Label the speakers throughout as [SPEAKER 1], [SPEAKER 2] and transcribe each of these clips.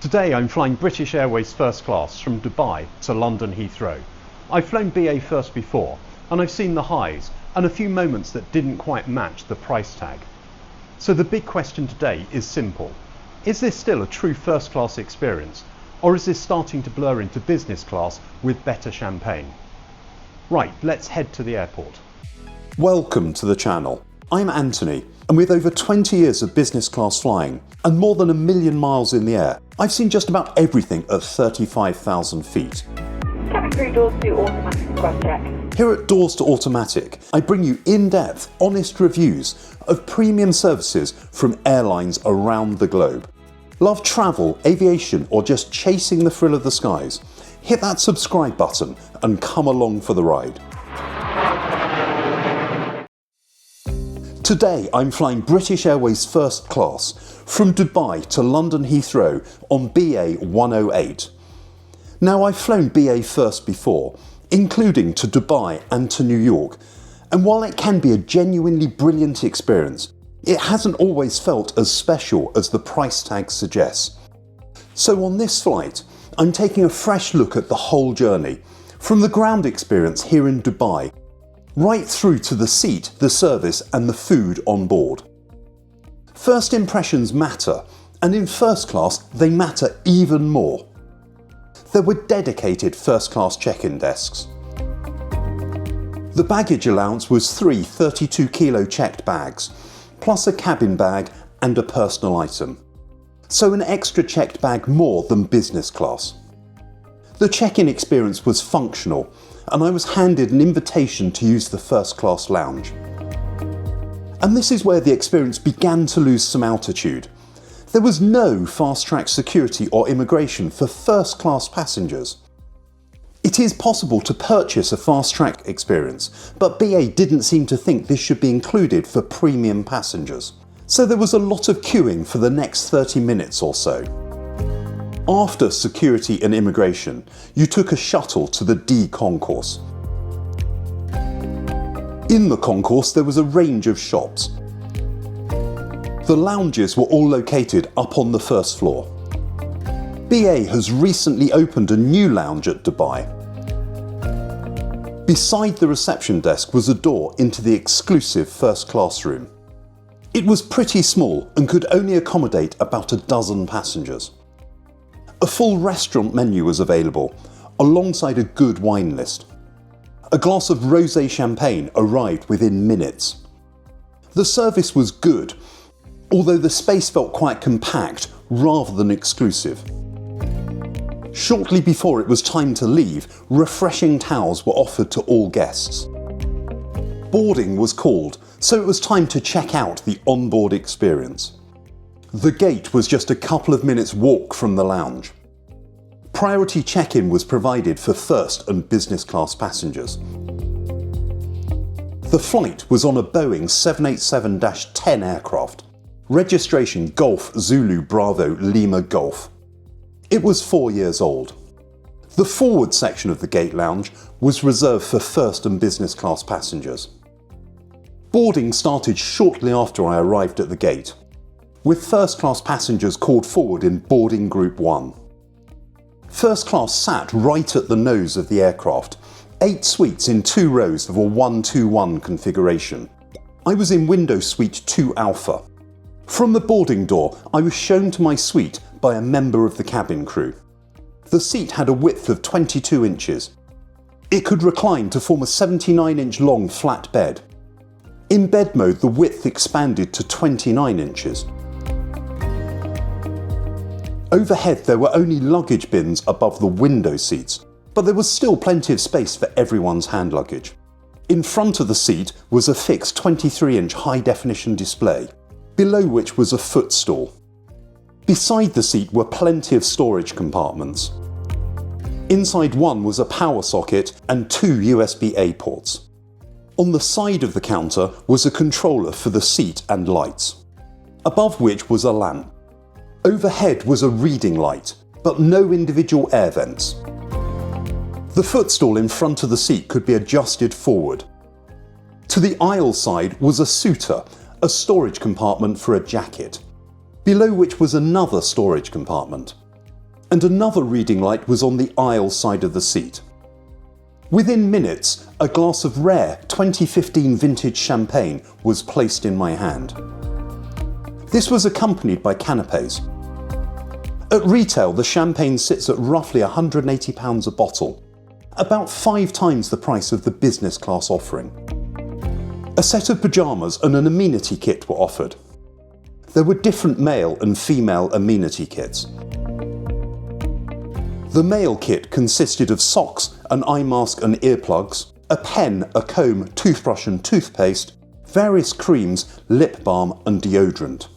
[SPEAKER 1] Today I'm flying British Airways First Class from Dubai to London Heathrow. I've flown BA First before, and I've seen the highs and a few moments that didn't quite match the price tag. So the big question today is simple. Is this still a true first class experience, or is this starting to blur into business class with better champagne? Right, let's head to the airport.
[SPEAKER 2] Welcome to the channel. I'm Anthony, and with over 20 years of business class flying and more than 1 million miles in the air, I've seen just about everything at 35,000 feet.
[SPEAKER 3] Cabin crew, doors to automatic cross check.
[SPEAKER 2] Here at Doors to Automatic, I bring you in-depth, honest reviews of premium services from airlines around the globe. Love travel, aviation, or just chasing the thrill of the skies? Hit that subscribe button and come along for the ride. Today I'm flying British Airways First Class from Dubai to London Heathrow on BA108. Now, I've flown BA First before, including to Dubai and to New York, and while it can be a genuinely brilliant experience, it hasn't always felt as special as the price tag suggests. So on this flight, I'm taking a fresh look at the whole journey, from the ground experience here in Dubai, right through to the seat, the service and the food on board. First impressions matter, and in first class they matter even more. There were dedicated first class check-in desks. The baggage allowance was 3 32 kilo checked bags, plus a cabin bag and a personal item. So an extra checked bag more than business class. The check-in experience was functional, and I was handed an invitation to use the first class lounge. And this is where the experience began to lose some altitude. There was no fast-track security or immigration for first class passengers. It is possible to purchase a fast-track experience, but BA didn't seem to think this should be included for premium passengers. So there was a lot of queuing for the next 30 minutes or so. After security and immigration, you took a shuttle to the D concourse. In the concourse there was a range of shops. The lounges were all located up on the first floor. BA has recently opened a new lounge at Dubai. Beside the reception desk was a door into the exclusive first class room. It was pretty small and could only accommodate about a dozen passengers. A full restaurant menu was available, alongside a good wine list. A glass of rosé champagne arrived within minutes. The service was good, although the space felt quite compact rather than exclusive. Shortly before it was time to leave, refreshing towels were offered to all guests. Boarding was called, so it was time to check out the onboard experience. The gate was just a couple of minutes walk from the lounge. Priority check-in was provided for first and business class passengers. The flight was on a Boeing 787-10 aircraft. Registration Golf Zulu Bravo Lima Golf. It was 4 years old. The forward section of the gate lounge was reserved for first and business class passengers. Boarding started shortly after I arrived at the gate, with first class passengers called forward in boarding group 1. First class sat right at the nose of the aircraft, 8 suites in 2 rows of a 1-2-1 configuration. I was in window suite 2 Alpha. From the boarding door, I was shown to my suite by a member of the cabin crew. The seat had a width of 22 inches. It could recline to form a 79-inch long flat bed. In bed mode, the width expanded to 29 inches. Overhead there were only luggage bins above the window seats, but there was still plenty of space for everyone's hand luggage. In front of the seat was a fixed 23-inch high-definition display, below which was a footstool. Beside the seat were plenty of storage compartments. Inside one was a power socket and 2 USB-A ports. On the side of the counter was a controller for the seat and lights, above which was a lamp. Overhead was a reading light, but no individual air vents. The footstool in front of the seat could be adjusted forward. To the aisle side was a suitor, a storage compartment for a jacket, below which was another storage compartment. and another reading light was on the aisle side of the seat. Within minutes, a glass of rare 2015 vintage champagne was placed in my hand. This was accompanied by canapés. At retail, the champagne sits at roughly £180 a bottle, about 5 times the price of the business class offering. A set of pyjamas and an amenity kit were offered. There were different male and female amenity kits. The male kit consisted of socks, an eye mask and earplugs, a pen, a comb, toothbrush and toothpaste, various creams, lip balm and deodorant.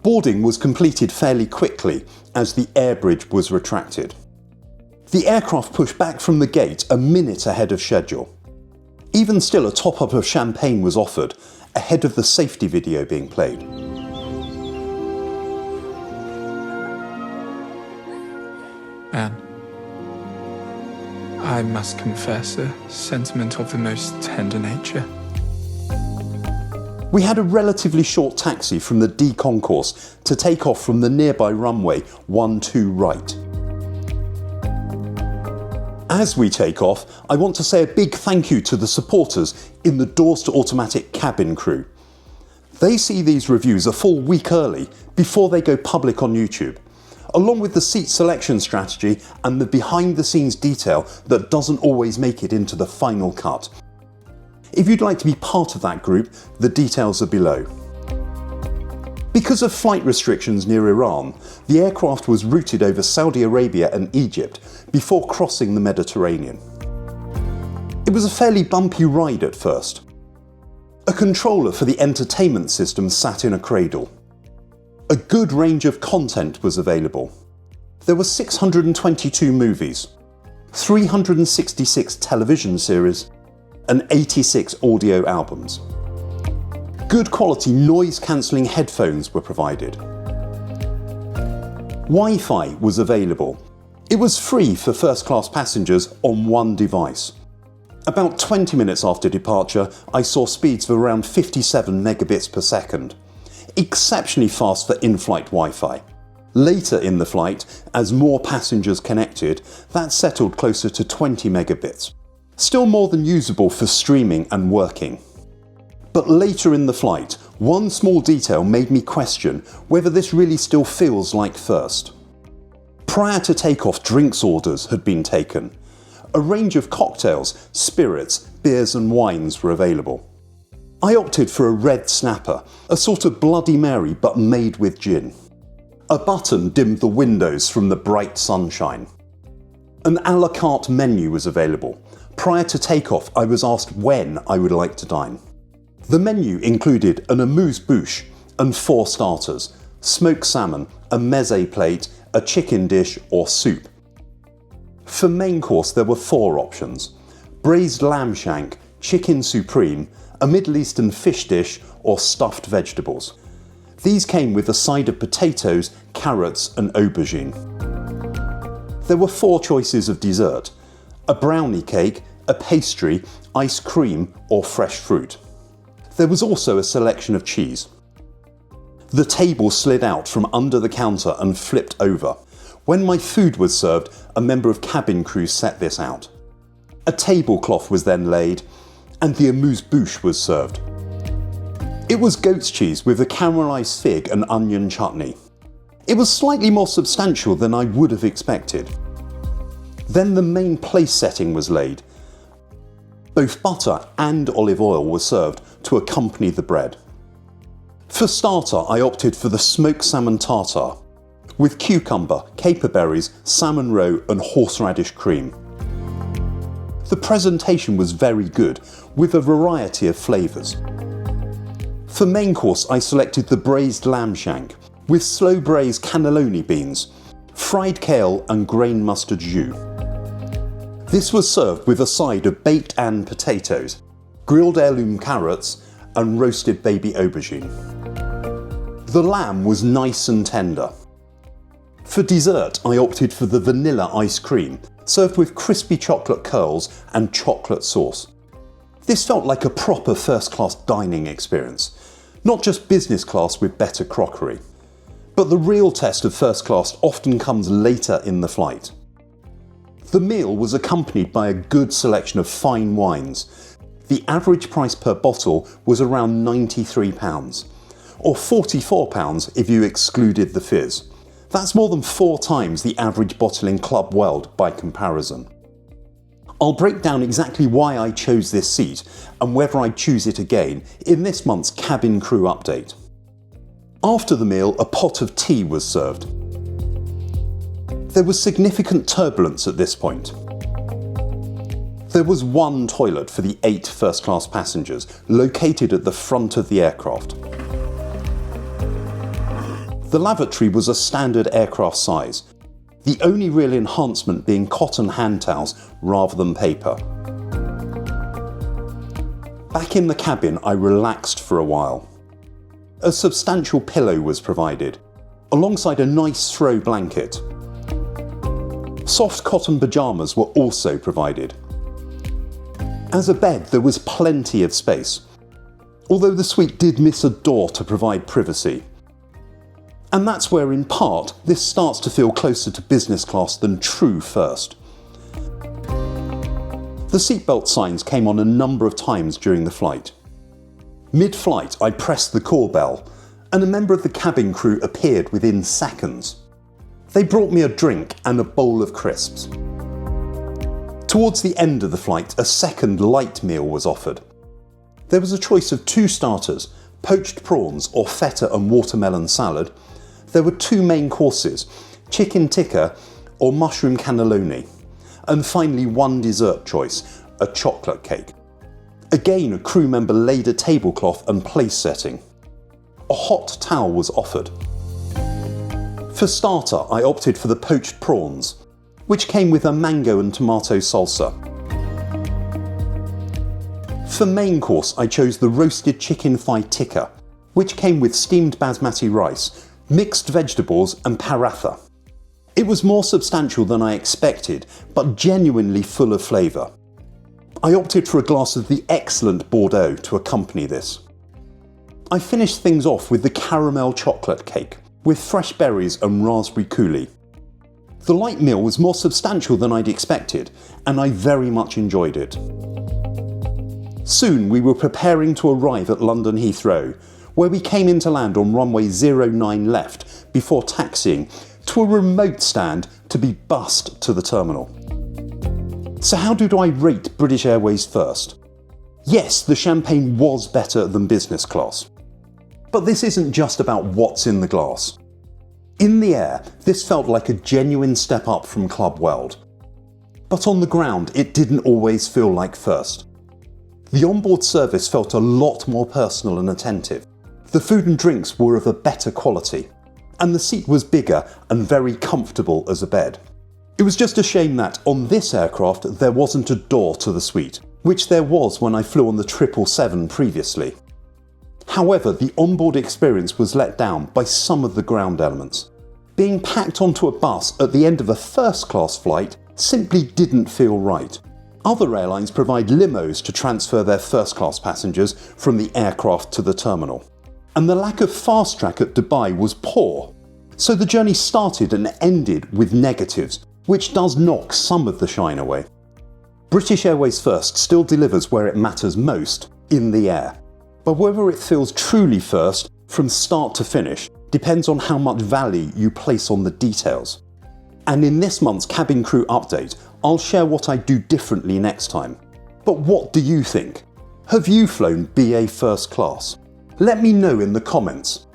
[SPEAKER 2] Boarding was completed fairly quickly as the air bridge was retracted. The aircraft pushed back from the gate a minute ahead of schedule. Even still, a top-up of champagne was offered ahead of the safety video being played.
[SPEAKER 4] Anne, I must confess a sentiment of the most tender nature.
[SPEAKER 2] We had a relatively short taxi from the D concourse to take off from the nearby runway 12 right. As we take off, I want to say a big thank you to the supporters in the Doors to Automatic cabin crew. They see these reviews a full week early before they go public on YouTube, along with the seat selection strategy and the behind the scenes detail that doesn't always make it into the final cut. If you'd like to be part of that group, the details are below. Because of flight restrictions near Iran, the aircraft was routed over Saudi Arabia and Egypt before crossing the Mediterranean. It was a fairly bumpy ride at first. A controller for the entertainment system sat in a cradle. A good range of content was available. There were 622 movies, 366 television series, and 86 audio albums. Good quality noise-cancelling headphones were provided. Wi-Fi was available. It was free for first-class passengers on one device. About 20 minutes after departure, I saw speeds of around 57 megabits per second. Exceptionally fast for in-flight Wi-Fi. Later in the flight, as more passengers connected, that settled closer to 20 megabits. Still more than usable for streaming and working. But later in the flight, one small detail made me question whether this really still feels like first. Prior to takeoff, drinks orders had been taken. A range of cocktails, spirits, beers and wines were available. I opted for a red snapper, a sort of Bloody Mary but made with gin. A button dimmed the windows from the bright sunshine. An a la carte menu was available. Prior to takeoff, I was asked when I would like to dine. The menu included an amuse-bouche and 4 starters, smoked salmon, a meze plate, a chicken dish or soup. For main course there were 4 options: braised lamb shank, chicken supreme, a Middle Eastern fish dish or stuffed vegetables. These came with a side of potatoes, carrots and aubergine. There were 4 choices of dessert: a brownie cake, a pastry, ice cream or fresh fruit. There was also a selection of cheese. The table slid out from under the counter and flipped over. When my food was served, a member of cabin crew set this out. A tablecloth was then laid and the amuse-bouche was served. It was goat's cheese with a caramelised fig and onion chutney. It was slightly more substantial than I would have expected. Then the main place setting was laid. Both butter and olive oil were served to accompany the bread. For starter, I opted for the smoked salmon tartare, with cucumber, caperberries, salmon roe and horseradish cream. The presentation was very good, with a variety of flavours. For main course, I selected the braised lamb shank, with slow braised cannelloni beans, fried kale and grain mustard jus. This was served with a side of baked Anne potatoes, grilled heirloom carrots and roasted baby aubergine. The lamb was nice and tender. For dessert, I opted for the vanilla ice cream, served with crispy chocolate curls and chocolate sauce. This felt like a proper first-class dining experience, not just business class with better crockery. But the real test of first class often comes later in the flight. The meal was accompanied by a good selection of fine wines. The average price per bottle was around £93, or £44 if you excluded the fizz. That's more than 4 times the average bottle in Club World by comparison. I'll break down exactly why I chose this seat and whether I'd choose it again in this month's cabin crew update. After the meal, a pot of tea was served. There was significant turbulence at this point. There was one toilet for the 8 first class passengers, located at the front of the aircraft. The lavatory was a standard aircraft size, the only real enhancement being cotton hand towels rather than paper. Back in the cabin, I relaxed for a while. A substantial pillow was provided, alongside a nice throw blanket. Soft cotton pyjamas were also provided. As a bed, there was plenty of space, although the suite did miss a door to provide privacy. And that's where, in part, this starts to feel closer to business class than true first. The seatbelt signs came on a number of times during the flight. Mid-flight, I pressed the call bell, and a member of the cabin crew appeared within seconds. They brought me a drink and a bowl of crisps. Towards the end of the flight, a second light meal was offered. There was a choice of 2 starters, poached prawns or feta and watermelon salad. There were 2 main courses, chicken tikka or mushroom cannelloni, and finally 1 dessert choice, a chocolate cake. Again, a crew member laid a tablecloth and place setting. A hot towel was offered. For starter, I opted for the poached prawns, which came with a mango and tomato salsa. For main course, I chose the roasted chicken thigh tikka, which came with steamed basmati rice, mixed vegetables and paratha. It was more substantial than I expected, but genuinely full of flavour. I opted for a glass of the excellent Bordeaux to accompany this. I finished things off with the caramel chocolate cake, with fresh berries and raspberry coulis. The light meal was more substantial than I'd expected, and I very much enjoyed it. Soon we were preparing to arrive at London Heathrow, where we came into land on runway 09 left before taxiing to a remote stand to be bussed to the terminal. So how did I rate British Airways First? Yes, the champagne was better than business class. But this isn't just about what's in the glass. In the air, this felt like a genuine step up from Club World. But on the ground, it didn't always feel like first. The onboard service felt a lot more personal and attentive. The food and drinks were of a better quality, and the seat was bigger and very comfortable as a bed. It was just a shame that, on this aircraft, there wasn't a door to the suite, which there was when I flew on the 777 previously. However, the onboard experience was let down by some of the ground elements. Being packed onto a bus at the end of a first class flight simply didn't feel right. Other airlines provide limos to transfer their first class passengers from the aircraft to the terminal. And the lack of fast track at Dubai was poor. So the journey started and ended with negatives, which does knock some of the shine away. British Airways First still delivers where it matters most, in the air. But whether it feels truly first, from start to finish, depends on how much value you place on the details. And in this month's cabin crew update, I'll share what I do differently next time. But what do you think? Have you flown BA First Class? Let me know in the comments.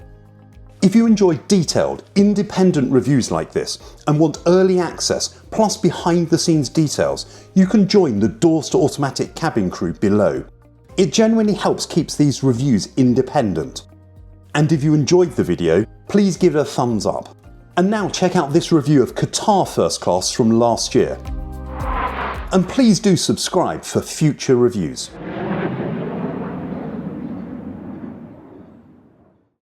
[SPEAKER 2] If you enjoy detailed, independent reviews like this and want early access plus behind the scenes details, you can join the Doors to Automatic cabin crew below. It genuinely helps keep these reviews independent. And if you enjoyed the video, please give it a thumbs up. And now check out this review of Qatar First Class from last year. And please do subscribe for future reviews.